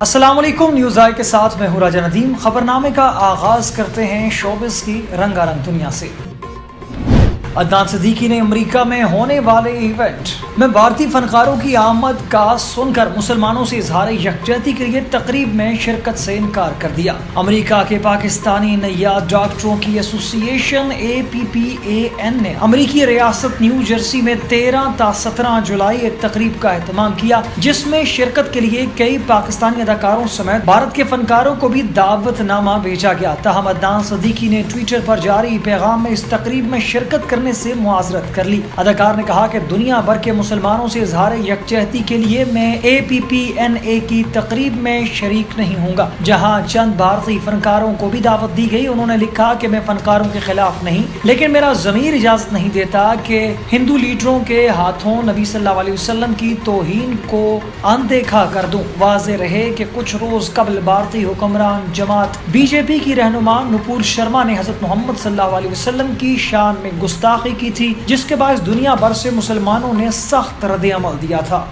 अस्सलाम वालेकुम। न्यूज़ आई के साथ मैं हूं राजा नदीम। खबरनामे का आगाज करते हैं शोबिस की रंगारंग दुनिया से। अदनान सिद्दीकी ने अमेरिका में होने वाले इवेंट में भारतीय फनकारों की आमद का सुनकर मुसलमानों से इजहार यकजहती के लिए तकरीब में शिरकत से इनकार कर दिया। अमेरिका के पाकिस्तानी नैयाद डॉक्टरों की एसोसिएशन APPAN ने अमेरिकी रियासत न्यू जर्सी में 13 ta 17 जुलाई एक तकरीब का एहतमाम किया, जिसमें शिरकत के लिए कई पाकिस्तानी अदाकारों समेत भारत के फनकारों को भी दावतनामा भेजा गया। ताहम अदनान सिद्दीकी ने ट्विटर पर जारी पैगाम में इस तकरीब में शिरकत करने से मुआजरत कर ली। अदाकार ने कहा कि दुनिया भर के मुसलमानों से इजहार यकजहती के लिए मैं APPNA की तकरीब में शरीक नहीं होऊंगा, जहां चंद भारतीय फनकारों को भी दावत दी गई। उन्होंने लिखा कि मैं फनकारों के खिलाफ नहीं, लेकिन मेरा ज़मीर इजाजत नहीं देता कि हिंदू लीडरों के हाथों नबी सल्लल्लाहु अलैहि वसल्लम की तौहीन को अनदेखा कर दूं। वाज़ेह रहे कि कुछ रोज कबल भारतीय हुक्मरान जमात BJP की रहनुमा नुपुर शर्मा ने हज़रत मोहम्मद सल्लल्लाहु अलैहि वसल्लम की शान में गुस्ताखी की थी, जिसके बाद दुनिया भर से मुसलमानों ने सख्त रद्द-ए-अमल दिया था।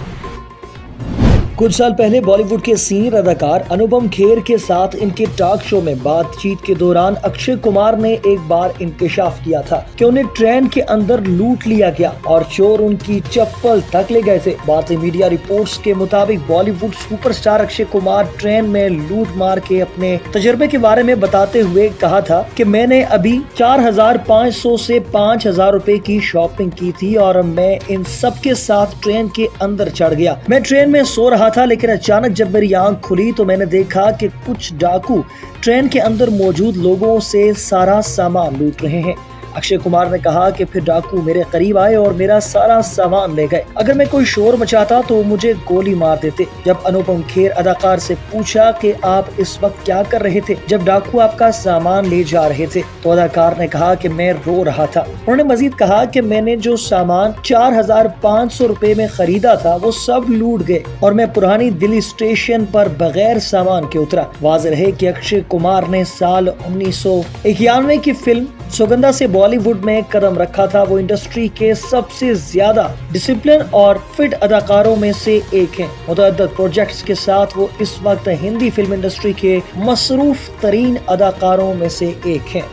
कुछ साल पहले बॉलीवुड के सीनियर अदाकार अनुपम खेर के साथ इनके टॉक शो में बातचीत के दौरान अक्षय कुमार ने एक बार इंकशाफ किया था कि उन्हें ट्रेन के अंदर लूट लिया गया और चोर उनकी चप्पल तक ले गए थे। भारतीय मीडिया रिपोर्ट्स के मुताबिक बॉलीवुड सुपरस्टार अक्षय कुमार ट्रेन में लूट मार के अपने तजुर्बे के बारे में बताते हुए कहा था कि मैंने अभी 4,500 से 5,000 रुपए की शॉपिंग की थी और मैं इन सब के साथ ट्रेन के अंदर चढ़ गया। मैं ट्रेन में सो रहा था, लेकिन अचानक जब मेरी आंख खुली तो मैंने देखा कि कुछ डाकू ट्रेन के अंदर मौजूद लोगों से सारा सामान लूट रहे हैं। अक्षय कुमार ने कहा कि फिर डाकू मेरे करीब आए और मेरा सारा सामान ले गए। अगर मैं कोई शोर मचाता तो मुझे गोली मार देते। जब अनुपम खेर अदाकार से पूछा कि आप इस वक्त क्या कर रहे थे जब डाकू आपका सामान ले जा रहे थे, तो अदाकार ने कहा कि मैं रो रहा था। उन्होंने मजीद कहा कि मैंने जो सामान 4,500 रुपए में खरीदा था वो सब लूट गए और मैं पुरानी दिल्ली स्टेशन पर बगैर सामान के उतरा। वाज़ेह रहे कि अक्षय कुमार ने साल 1991 की फिल्म सौगंधा से बॉलीवुड में कदम रखा था। वो इंडस्ट्री के सबसे ज्यादा डिसिप्लिन और फिट अदाकारों में से एक हैं। मुतअद्दिद प्रोजेक्ट्स के साथ वो इस वक्त हिंदी फिल्म इंडस्ट्री के मसरूफ तरीन अदाकारों में से एक हैं।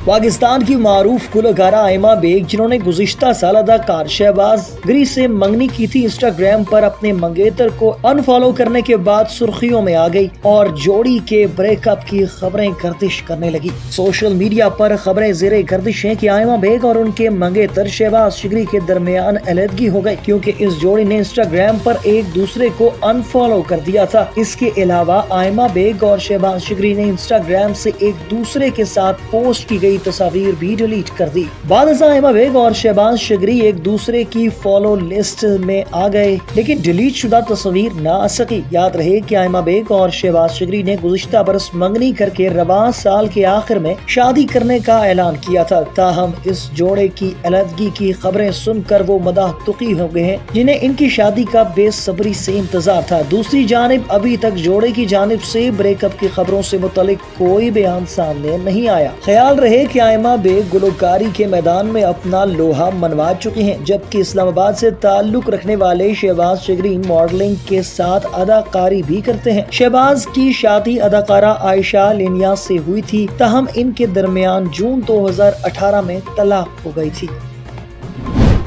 पाकिस्तान की मारूफ गुलकारा आयमा बेग, जिन्होंने गुज़िश्ता साल अदाकार शहबाज गिरी से मंगनी की थी, इंस्टाग्राम पर अपने मंगेतर को अनफॉलो करने के बाद सुर्खियों में आ गई और जोड़ी के ब्रेकअप की खबरें गर्दिश करने लगी। सोशल मीडिया पर खबरें ज़ेरे गर्दिश हैं कि आयमा बेग और उनके मंगेतर शहबाज शिगरी के दरमियान अलहदगी हो गई, क्योंकि इस जोड़ी ने इंस्टाग्राम पर एक दूसरे को अनफॉलो कर दिया था। इसके अलावा आयमा बेग और शहबाज शिगरी ने इंस्टाग्राम से एक दूसरे के साथ पोस्ट की तस्वीर भी डिलीट कर दी। बाद आयमा बेग और शहबाज शिगरी एक दूसरे की फॉलो लिस्ट में आ गए, लेकिन डिलीट शुदा तस्वीर ना आ सकी। याद रहे कि आयमा बेग और शहबाज शिगरी ने गुज़िश्ता बरस मंगनी करके रवां साल के आखिर में शादी करने का ऐलान किया था। ताहम इस जोड़े की अलहदगी की खबरें सुनकर वो मदाह तुकी हो गए हैं, जिन्हें इनकी शादी का बेसब्री से इंतजार था। दूसरी जानिब अभी तक जोड़े की जानिब से ब्रेकअप की खबरों से मुतालिक कोई बयान सामने नहीं आया। ख्याल रहे कि आयमा बेग गुलकारी के मैदान में अपना लोहा मनवा चुके हैं, जबकि इस्लामाबाद से ताल्लुक रखने वाले शहबाज शिगरी मॉडलिंग के साथ अदाकारी भी करते हैं। शहबाज की शादी अदाकारा आयशा लेनिया से हुई थी, ताहम इनके दरमियान जून 2018 में तलाक हो गई थी।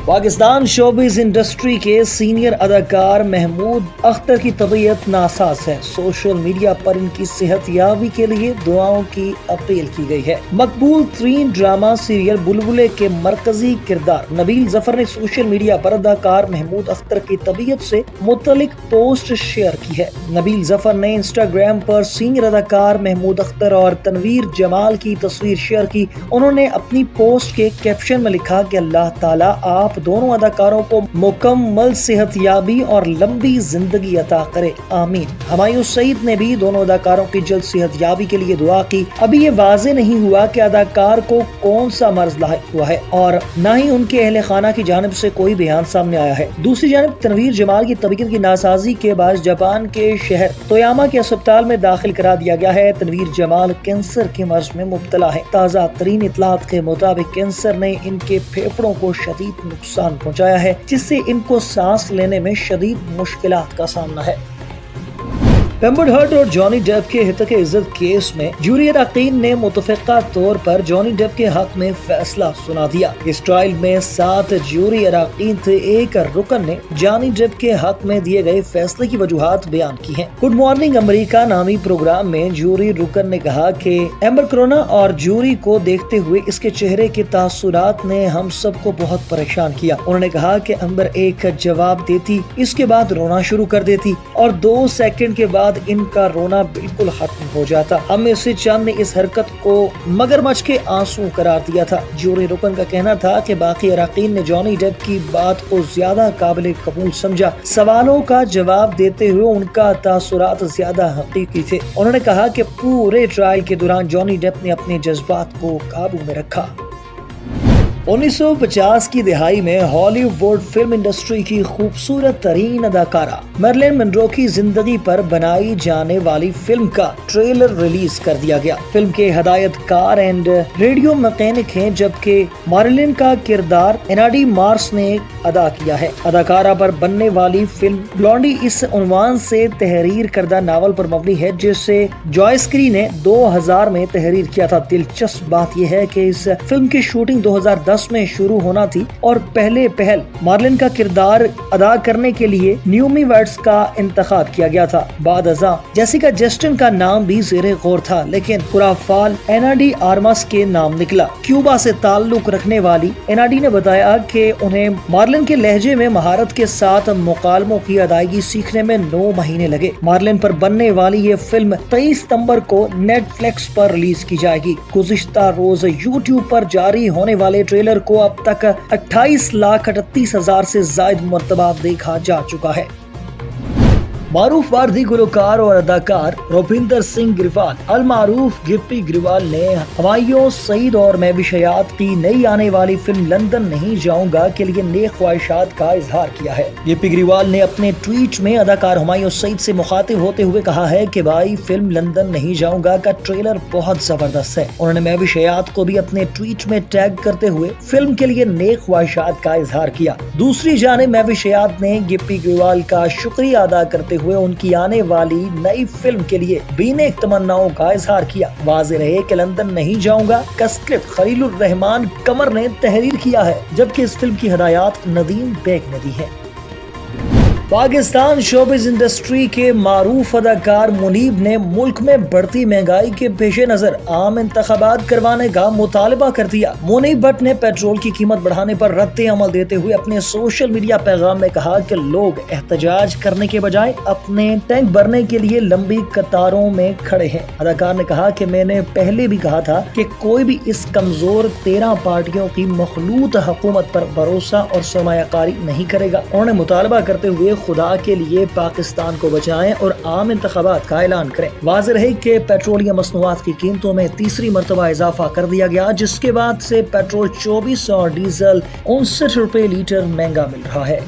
पाकिस्तान शोबिज़ इंडस्ट्री के सीनियर अदाकार महमूद अख्तर की तबीयत नासाज है। सोशल मीडिया पर इनकी सेहत याबी के लिए दुआओं की अपील की गई है। मकबूल तरीन ड्रामा सीरियल बुलबुले के मरकजी किरदार नबील जफर ने सोशल मीडिया पर अदाकार महमूद अख्तर की तबीयत से मुतलिक पोस्ट शेयर की है। नबील जफर ने इंस्टाग्राम पर सीनियर अदाकार महमूद अख्तर और तनवीर जमाल की तस्वीर शेयर की। उन्होंने अपनी पोस्ट के कैप्शन में लिखा कि अल्लाह ताला आप दोनों अदाकारों को मुकम्मल सेहतयाबी और लंबी जिंदगी अता करे, आमीन। हुमायूं सईद ने भी दोनों अदाकारों की जल्द सेहतयाबी के लिए दुआ की। अभी ये वाज़े नहीं हुआ कि अदाकार को कौन सा मर्ज लाहिक हुआ है और न ही उनके अहले खाना की जानिब से कोई बयान सामने आया है। दूसरी जानिब तनवीर जमाल की तबीयत की नासाजी के बाद जापान के शहर तोयामा के अस्पताल में दाखिल करा दिया गया है। तनवीर जमाल कैंसर के मर्ज में मुब्तला है। ताज़ा तरीन इत्तलात के मुताबिक कैंसर ने इनके फेफड़ों को शदीद नुकसान पहुंचाया है, जिससे इनको सांस लेने में शदीद मुश्किलात का सामना है। एम्बर हर्ड और जॉनी डेप के हितक इज्जत केस में जूरी अराकीन ने मुतफ़िक़ा तौर पर जॉनी डेप के हक में फैसला सुना दिया। इस ट्रायल में 7 जूरी अराकीन थे। एक रुकन ने जॉनी डेप के हक में दिए गए फैसले की वजूहात बयान की हैं। गुड मॉर्निंग अमेरिका नामी प्रोग्राम में जूरी रुकन ने कहा कि एम्बर करोना और जूरी को देखते हुए इसके चेहरे के तासुरात ने हम सबको बहुत परेशान किया। उन्होंने कहा कि एम्बर एक जवाब देती, इसके बाद रोना शुरू कर देती और 2 सेकंड के बाद इनका रोना बिल्कुल खत्म हो जाता। हम में से चंद ने इस हरकत को मगरमच्छ के आंसू करार दिया था। जूरी रुकन का कहना था कि बाकी अराकीन ने जॉनी डेप की बात को ज्यादा काबिल कबूल समझा। सवालों का जवाब देते हुए उनका तासुरात ज्यादा हकीकी थे। उन्होंने कहा कि पूरे ट्रायल के दौरान जॉनी डेप ने अपने जज्बात को काबू में रखा। 1950 की दिहाई में हॉलीवुड फिल्म इंडस्ट्री की खूबसूरत तरीन अदाकारा मैरिलिन मनरो की जिंदगी पर बनाई जाने वाली फिल्म का ट्रेलर रिलीज कर दिया गया। फिल्म के हदायतकार एंड रेडियो मैकेनिक हैं, जबकि मैरिलिन का किरदार एनाडी मार्स ने अदा किया है। अदाकारा पर बनने वाली फिल्म ब्लॉन्डी इस उन्वान से तहरीर करदा नावल पर मबनी है, जिसे जॉयस क्री ने 2000 में तहरीर किया था। दिलचस्प बात यह है कि इस फिल्म की शूटिंग 2010 में शुरू होना थी और पहले पहल मार्लिन का किरदार अदा करने के लिए न्यूमी वैट्स का इंतखाब किया गया था। बाद अज़ा जेसिका चेस्टन का नाम भी ज़ेरे गौर था, लेकिन पूरा फाल एना डी आर्मस के नाम निकला। क्यूबा से ताल्लुक रखने वाली एना डी ने बताया कि उन्हें मार्लिन के लहजे में महारत के साथ मुकालमों की अदायगी सीखने में 9 महीने लगे। मार्लिन पर बनने वाली ये फिल्म 23 सितंबर को नेटफ्लिक्स पर रिलीज की जाएगी। गुज़िश्ता रोज यूट्यूब पर जारी होने वाले ट्रेलर को अब तक 28,38,000 से ज्यादा मर्तबा देखा जा चुका है। मारूफ भारतीय गुलकार और अदाकार रूपिंदर सिंह ग्रिवाल अल मारूफ गिप्पी ग्रिवाल ने हमायूं सईद और महविश हयात की नई आने वाली फिल्म लंदन नहीं जाऊंगा के लिए नेक ख्वाहिशात का इजहार किया है। गिप्पी ग्रिवाल ने अपने ट्वीट में अदाकार हमायूं सईद से मुखातिब होते हुए कहा है कि भाई फिल्म लंदन नहीं जाऊंगा का ट्रेलर बहुत जबरदस्त है। उन्होंने महविश हयात को भी अपने ट्वीट में टैग करते हुए फिल्म के लिए नेक ख्वाहिशात का इजहार किया। दूसरी जानिब महविश हयात ने गिप्पी ग्रिवाल का शुक्रिया अदा करते हुए उनकी आने वाली नई फिल्म के लिए बेनेक तमन्नाओं का इजहार किया। वाज़ेह रहे कि लंदन नहीं जाऊंगा का स्क्रिप्ट खलीलुर रहमान कमर ने तहरीर किया है, जबकि इस फिल्म की हिदायत नदीम बेग ने दी है। पाकिस्तान शोबिज़ इंडस्ट्री के मारूफ अदाकार मुनीब ने मुल्क में बढ़ती महंगाई के पेश नजर आम इंतखाबात करवाने का मुतालबा कर दिया। मुनीब भट्ट ने पेट्रोल की कीमत बढ़ाने पर रद्द अमल देते हुए अपने सोशल मीडिया पैगाम में कहा कि लोग एहतजाज करने के बजाय अपने टैंक भरने के लिए लंबी कतारों में खड़े हैं। अदाकार ने कहा कि मैंने पहले भी कहा था कि कोई भी इस कमजोर 13 पार्टियों की मखलूत हुकूमत पर भरोसा और सरमायाकारी नहीं करेगा। उन्होंने मुतालबा करते हुए खुदा के लिए पाकिस्तान को बचाएं और आम इंतखाबात का ऐलान करें। वाज़ेह रहे कि पेट्रोलियम मसनूआत की कीमतों में तीसरी मरतबा इजाफा कर दिया गया, जिसके बाद से पेट्रोल 24 और डीजल 59 रुपए लीटर महंगा मिल रहा है।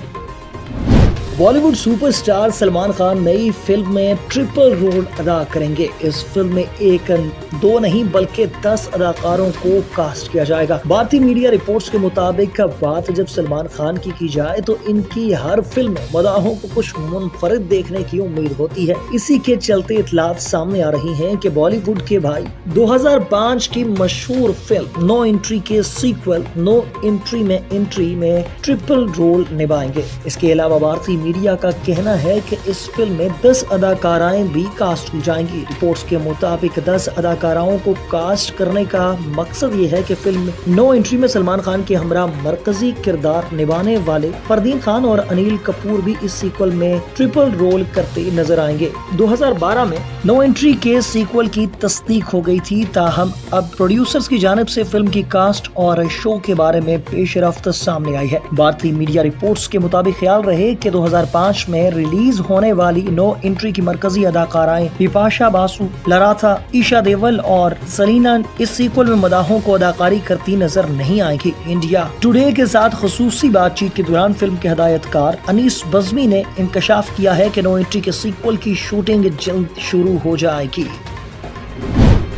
बॉलीवुड सुपरस्टार सलमान खान नई फिल्म में ट्रिपल रोल अदा करेंगे। इस फिल्म में 1-2 नहीं बल्कि 10 अदाकारों को कास्ट किया जाएगा। भारतीय मीडिया रिपोर्ट्स के मुताबिक बात जब सलमान खान की जाए तो इनकी हर फिल्म में मदाहों को कुछ मुनफरिद देखने की उम्मीद होती है। इसी के चलते इतलात सामने आ रही हैं कि बॉलीवुड के भाई 2005 की मशहूर फिल्म नो एंट्री के सीक्वल नो एंट्री में एंट्री में ट्रिपल रोल निभाएंगे। इसके अलावा भारतीय मीडिया का कहना है कि इस फिल्म में 10 अदाकाराएं भी कास्ट की जाएंगी। रिपोर्ट्स के मुताबिक 10 अदाकाराओं को कास्ट करने का मकसद ये है कि फिल्म नो एंट्री में सलमान खान के हमरा मरकजी किरदार निभाने वाले फरदीन खान और अनिल कपूर भी इस सीक्वल में ट्रिपल रोल करते नजर आएंगे। 2012 में नो एंट्री के सीक्वल की तस्दीक हो गई थी, ताहम अब प्रोड्यूसर्स की जानिब से फिल्म की कास्ट और शो के बारे में पेशरफ्त सामने आई है। भारतीय मीडिया रिपोर्ट्स के मुताबिक ख्याल रहे कि 2005 में रिलीज होने वाली नो एंट्री की मरकजी अदाकाराएं बिपाशा बासु, लराथा, ईशा देवल और सलीना इस सीक्वल में मदाहों को अदाकारी करती नजर नहीं आएगी। इंडिया टुडे के साथ खुसूसी बातचीत के दौरान फिल्म के हिदायतकार अनीस बज़मी ने इंकशाफ किया है कि नो एंट्री के सीक्वल की शूटिंग जल्द शुरू हो जाएगी।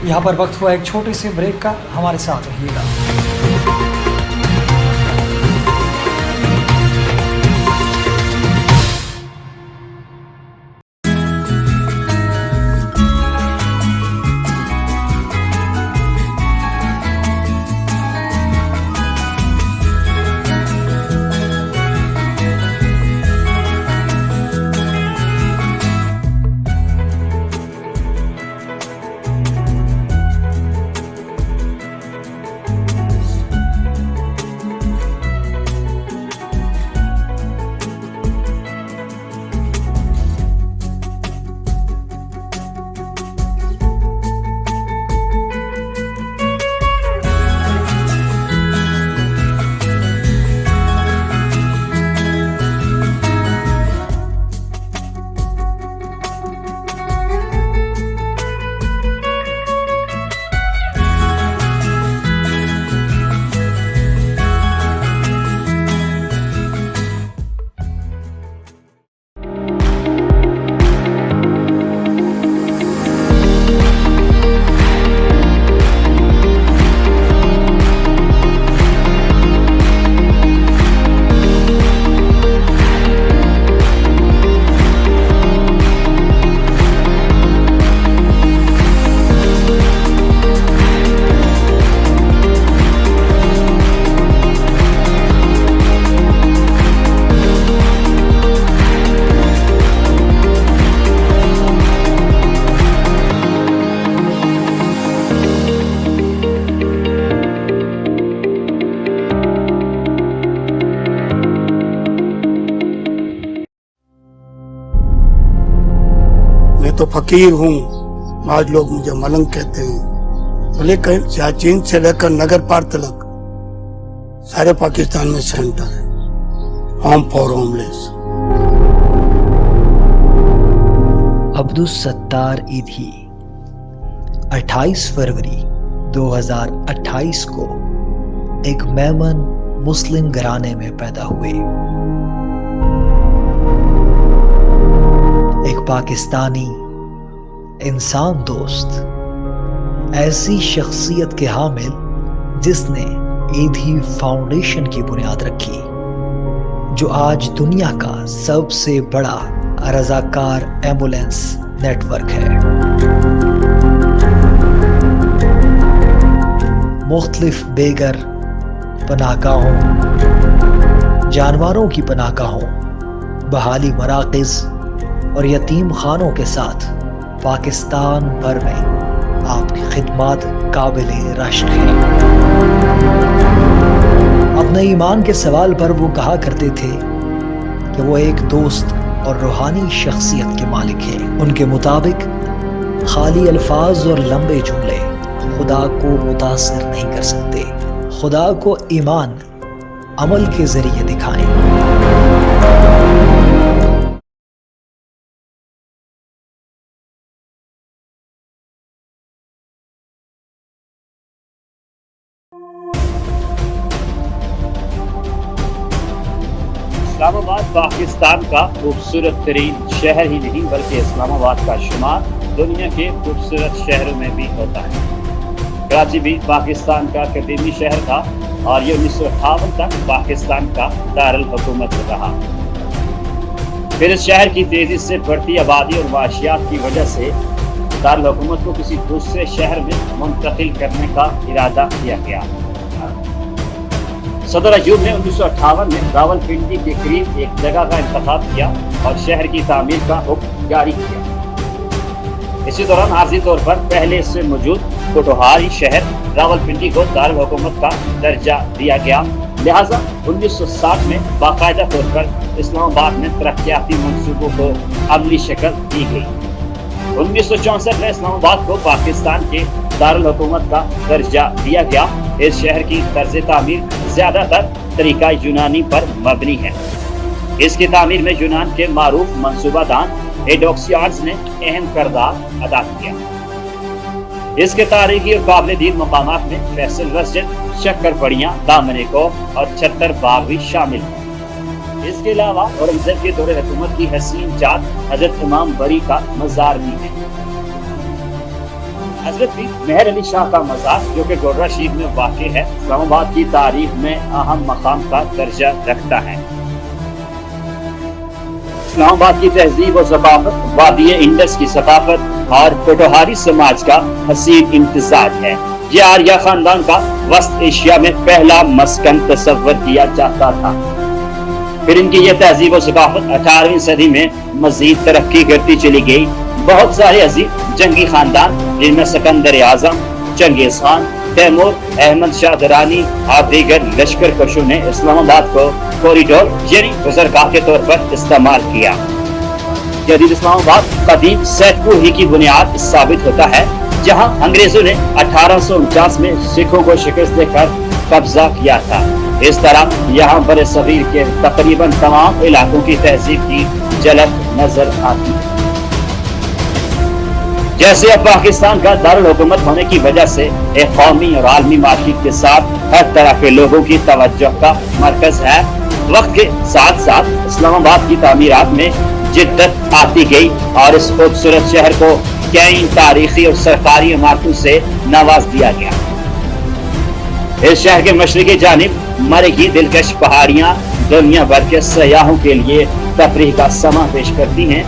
यहाँ पर वक्त हुआ एक छोटे से ब्रेक का, हमारे साथ रहिएगा। तो फकीर हूँ, आज लोग मुझे मलंग कहते हैं। तो लेकिन सियाचिन से लेकर नगर पार तक सारे पाकिस्तान में सेंटर है home for homeless. Abdus Sattar Edhi 28 फरवरी 2028 को एक मेमन मुस्लिम घराने में पैदा हुए। एक पाकिस्तानी इंसान दोस्त, ऐसी शख्सियत के हामिल जिसने ईधी फाउंडेशन की बुनियाद रखी, जो आज दुनिया का सबसे बड़ा रज़ाकार एम्बुलेंस नेटवर्क है। मुख्तलिफ बेघर पनाहगाहों, जानवरों की पनाहगाहों, बहाली मराकज़ और यतीम खानों के साथ पाकिस्तान भर में आपकी खिदमत काबिल रश्क है। अपने ईमान के सवाल पर वो कहा करते थे कि वो एक दोस्त और रूहानी शख्सियत के मालिक हैं। उनके मुताबिक खाली अल्फाज और लंबे जुमले खुदा को मुतासिर नहीं कर सकते। खुदा को ईमान अमल के जरिए दिखाएं। इस्लामाबाद पाकिस्तान का खूबसूरत तरीन शहर ही नहीं बल्कि इस्लामाबाद का शुमार दुनिया के खूबसूरत शहरों में भी होता है। कराची भी पाकिस्तान का कदीमी शहर था और ये 1958 तक पाकिस्तान का दारुल हुकूमत रहा। फिर इस शहर की तेजी से बढ़ती आबादी और माशियात की वजह से दारुल हुकूमत को किसी दूसरे शहर में मुंतकिल करने का इरादा किया गया। सदर अयूब ने 1958 में रावलपिंडी के करीब एक जगह का इंतखाब किया और शहर की तामीर का हुक्म जारी किया। इसी दौरान आर्जी तौर पर पहले से मौजूद कोटोहारी शहर रावलपिंडी को दारुल हुकूमत का दर्जा दिया गया। लिहाजा 1960 में बाकायदा तौर पर इस्लामाबाद में तरक्याती मंसूबों को अमली शक्ल दी गई। 1964 में इस्लामाबाद को पाकिस्तान के दारुल हुकूमत का दर्जा दिया गया। इस शहर की तर्ज तामीर ज्यादातर तरीका यूनानी पर मबनी है। इसकी तामीर में यूनान के मारूफ मंसूबादान एडोक्सियाड्स ने अहम किरदार अदा किया। इसके तारीखी और काबिल दीद मकामात में फैसल मस्जिद, शक्कर पड़ियाँ, दामने को और छत्तर बाग भी शामिल हैं। इसके अलावा औरंगजेब के दौरे हुकूमत की हसीन जात हजरत इमाम बरी का मजार भी है। हजरत भी मेहर अली शाह का मजार जो कि गोर्रा शरीफ में वाक़ है, इस्लामाबाद की तारीख में अहम मकाम का दर्जा रखता है। इस्लामाबाद की तहजीब और सकाफत वादी इंडस की सकाफत और कोटोहारी समाज का हसीन इम्तिजाज है। ये आर्या खानदान का वस्त एशिया में पहला मस्कन तस्वर किया जाता था। फिर इनकी यह तहजीब और सकाफत 18वीं सदी में मजीद तरक्की करती चली गई। बहुत सारे अजीम जंगी खानदान जिनमें सिकंदर आजम, चंगेज खान, तैमूर, अहमद शाह दरानी और दीगर लश्कर कशों ने इस्लामाबाद को कॉरिडोर यानी गुजरगाह के तौर पर इस्तेमाल किया। जदीद इस्लामाबाद कदीम सैदपुर ही की बुनियाद साबित होता है, जहां अंग्रेजों ने 1849 में सिखों को शिकस्त देकर कब्जा किया था। इस तरह यहाँ बड़े सगीर के तकरीबन तमाम इलाकों की तहजीब की झलक नजर आती है। जैसे अब पाकिस्तान का दारुल हुकूमत होने की वजह से एक कौमी और आलमी मार्केट के साथ हर तरह के लोगों की तवज्जो का मरकज है। वक्त के साथ साथ इस्लामाबाद की तामीरात में जिद्दत आती गई और इस खूबसूरत शहर को कई तारीखी और सरकारी इमारतों से नवाज दिया गया। इस शहर के मशरक़ी जानिब मरगी दिलकश पहाड़ियाँ दुनिया भर के सयाहों के लिए तफरीह का समा पेश करती हैं।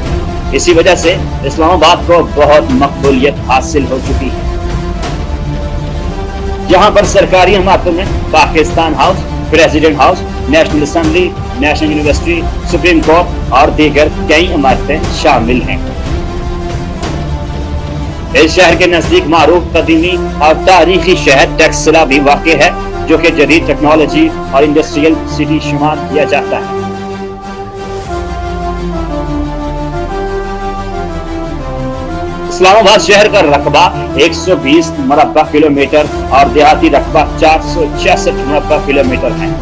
इसी वजह से इस्लामाबाद को बहुत मकबूलियत हासिल हो चुकी है। यहाँ पर सरकारी इमारतों में Pakistan house, president house, national assembly, national university, supreme court और दीगर कई इमारतें शामिल हैं। इस शहर के नजदीक मारूफ कदीमी और तारीखी शहर टेक्सला भी वाक़ है, जो कि जदीद टेक्नोलॉजी और इंडस्ट्रियल सिटी शुमार किया जाता है। اسلام آباد شہر کا رقبہ 120 مربع کلومیٹر اور دیہاتی رقبہ 466 مربع کلومیٹر ہے۔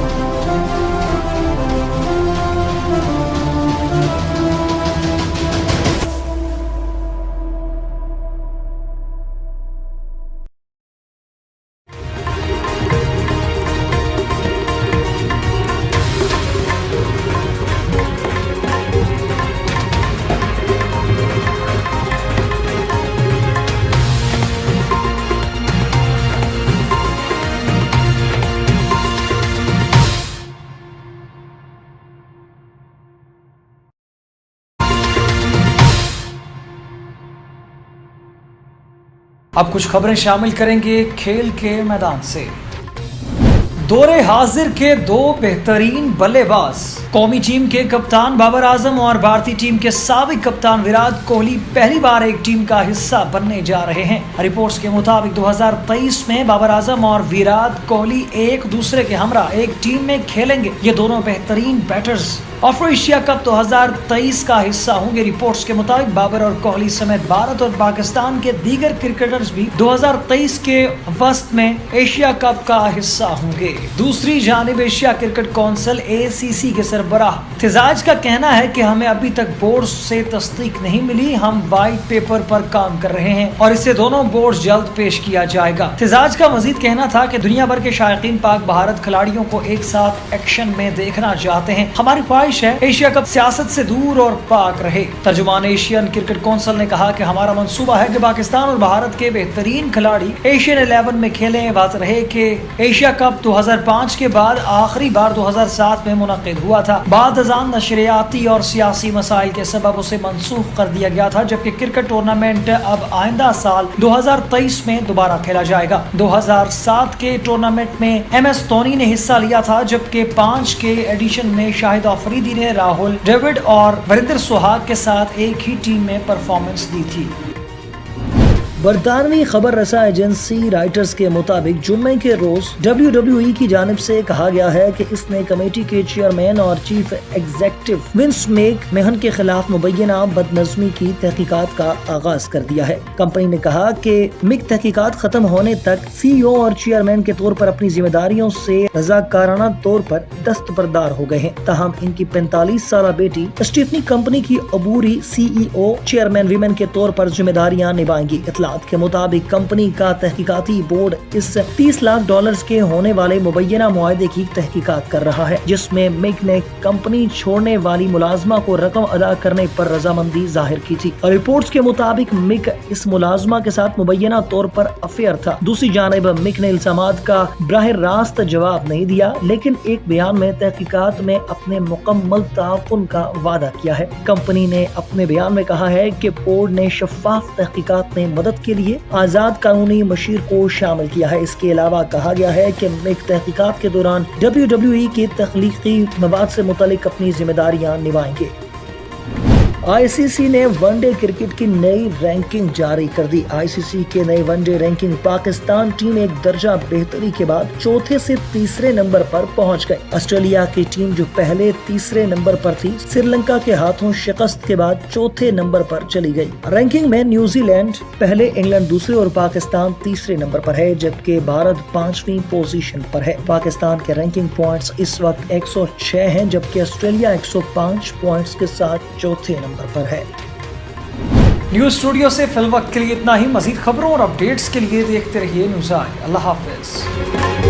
اب کچھ خبریں شامل کریں گے کھیل کے میدان سے۔ دورے حاضر کے دو بہترین بلے باز، قومی ٹیم کے کپتان بابر اعظم اور بھارتی ٹیم کے سابق کپتان وراٹ کوہلی پہلی بار ایک ٹیم کا حصہ بننے جا رہے ہیں۔ رپورٹس کے مطابق 2023 میں بابر اعظم اور وراٹ کوہلی ایک دوسرے کے ہمراہ ایک ٹیم میں کھیلیں گے۔ یہ دونوں بہترین بیٹرز افro ایشیا کپ 2023 کا حصہ ہوں گے۔ رپورٹس کے مطابق بابر اور کوہلی سمیت بھارت اور پاکستان کے دیگر کرکٹرز بھی 2023 کے وسط میں ایشیا کپ کا حصہ ہوں گے۔ دوسری جانب ایشیا کرکٹ کونسل ACC کے سربراہ تھزاج کا کہنا ہے کہ ہمیں ابھی تک بورڈز سے تصدیق نہیں ملی، ہم وائٹ پیپر پر کام کر رہے ہیں اور اسے دونوں بورڈز جلد پیش کیا جائے گا۔ تھزاج کا مزید کہنا تھا کہ دنیا بھر کے شائقین پاک بھارت کھلاڑیوں کو ایک ساتھ ایکشن میں دیکھنا چاہتے ہیں، ہماری خواہش ہے ایشیا کپ سیاست سے دور اور پاک رہے۔ ترجمان ایشین کرکٹ کونسل نے کہا کہ ہمارا منصوبہ ہے کہ پاکستان اور بھارت کے بہترین کھلاڑی ایشین 11 میں کھیلیں۔ واضح رہے کہ ایشیا کپ 2005 کے بعد آخری بار 2007 میں منعقد ہوا تھا۔ بعد ازاں نشریاتی اور سیاسی مسائل کے سبب اسے منسوخ کر دیا گیا تھا، جبکہ کرکٹ ٹورنامنٹ اب آئندہ سال 2023 میں دوبارہ کھیلا جائے گا۔ 2007 کے ٹورنامنٹ میں MS دھونی نے حصہ لیا تھا، جبکہ 5 کے ایڈیشن میں شاہد آفریدی نے راہل ڈراوڈ اور وریندر سہواگ کے ساتھ ایک ہی ٹیم میں پرفارمنس دی تھی۔ برطانوی خبر رساں ایجنسی رائٹرز کے مطابق جمعے کے روز WWE کی جانب سے کہا گیا ہے کہ اس نے کمیٹی کے چیئرمین اور چیف ایگزیکٹو ونس میک مہن کے خلاف مبینہ بدنظمی کی تحقیقات کا آغاز کر دیا ہے۔ کمپنی نے کہا کہ مک تحقیقات ختم ہونے تک CEO اور چیئرمین کے طور پر اپنی ذمہ داریوں سے رضاکارانہ طور پر دستبردار ہو گئے ہیں، تاہم ان کی 45 سالہ بیٹی اسٹیفنی کمپنی کی عبوری CEO چیئرمین ویمن کے طور پر ذمہ داریاں نبھائیں گی۔ کے مطابق کمپنی کا تحقیقاتی بورڈ اس $30 لاکھ کے ہونے والے مبینہ معاہدے کی تحقیقات کر رہا ہے، جس میں مک نے کمپنی چھوڑنے والی ملازمہ کو رقم ادا کرنے پر رضامندی ظاہر کی تھی۔ اور رپورٹس کے مطابق مک اس ملازمہ کے ساتھ مبینہ طور پر افیئر تھا۔ دوسری جانب مک نے الزامات کا براہ راست جواب نہیں دیا، لیکن ایک بیان میں تحقیقات میں اپنے مکمل تعاون کا وعدہ کیا ہے۔ کمپنی نے اپنے بیان میں کہا ہے کہ بورڈ نے شفاف تحقیقات میں مدد کے لیے آزاد قانونی مشیر کو شامل کیا ہے۔ اس کے علاوہ کہا گیا ہے کہ مک تحقیقات کے دوران WWE کے تخلیقی مواد سے متعلق اپنی ذمہ داریاں نبھائیں گے۔ ICC نے ون ڈے کرکٹ کی نئی رینکنگ جاری کر دی۔ ICC کے نئی one day ranking Pakistan team ایک درجہ بہتری کے بعد چوتھے سے تیسرے نمبر پر پہنچ گئی۔ آسٹریلیا کی ٹیم جو پہلے تیسرے نمبر پر تھی، سری لنکا کے ہاتھوں شکست کے بعد چوتھے نمبر پر چلی گئی۔ رینکنگ میں نیوزی لینڈ پہلے، انگلینڈ دوسرے اور پاکستان تیسرے نمبر پر ہے، جبکہ بھارت 5ویں پوزیشن پر ہے۔ پاکستان کے رینکنگ پوائنٹس اس وقت 106 ہیں، جبکہ آسٹریلیا 105 پوائنٹس کے ساتھ چوتھے نمبر پر ہے۔ نیوز اسٹوڈیو سے فی الوقت کے لیے اتنا ہی۔ مزید خبروں اور اپڈیٹس کے لیے دیکھتے رہیے نیوز آئی۔ اللہ حافظ۔